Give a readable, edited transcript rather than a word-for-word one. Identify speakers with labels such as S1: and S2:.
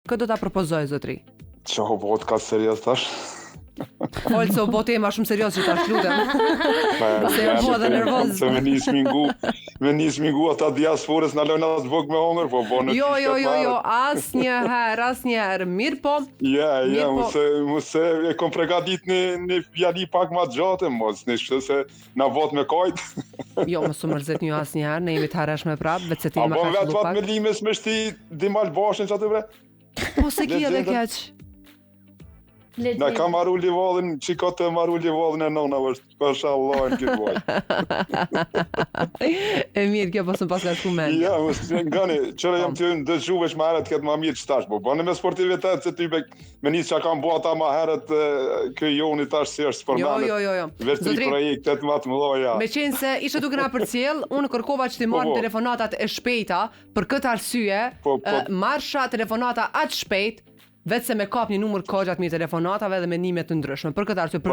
S1: Kë do ta propozoj zotri?
S2: Qa ho bëhet ka serios tash?
S1: Folë se u bo tema shumë serios që tash lutem. Se u bua dhe nervoz.
S2: Se me nis mingu ata diasporës na lojnë atë vogë me hongër, po në
S1: Jo, asnjëherë. Mirë po.
S2: Ja, mos e kom pregadit në fjali pak ma gjatë, mos në shtë se na vot me kajt.
S1: Jo, mos u mërzit një asnjëherë, ne jemi të harreshme prapë, vetë se ti
S2: më
S1: më ka
S2: shullu pak. A bon vetë
S1: pak.
S2: me limes me shti dimal bashën që atë bre?
S1: Po se kia dhe keq.
S2: Na ka maru livallin, qika të maru livallin e nona vështë, pasha Allah në këtë vaj.
S1: E mirë, kjo posë më pas ka shku mendja.
S2: Ja, mos ngani, qëra jam të dëgju veç ma herët këtë ma mirë që tash, po bane me sportivitet, se ty me njës që kam bua ta ma herët, kjo joni tash si është për mene.
S1: Jo.
S2: Vërtri projektet ma të mëdha.
S1: Me qenë se ishe duke na përcjell, unë kërkova që ti marrë telefonatat e shpejta, për këtë arsye, marsha telefonata aq shpejt, vetë se me kap një numër kogjat mi telefonatave dhe me nime të ndryshme. Për këtë arsye, për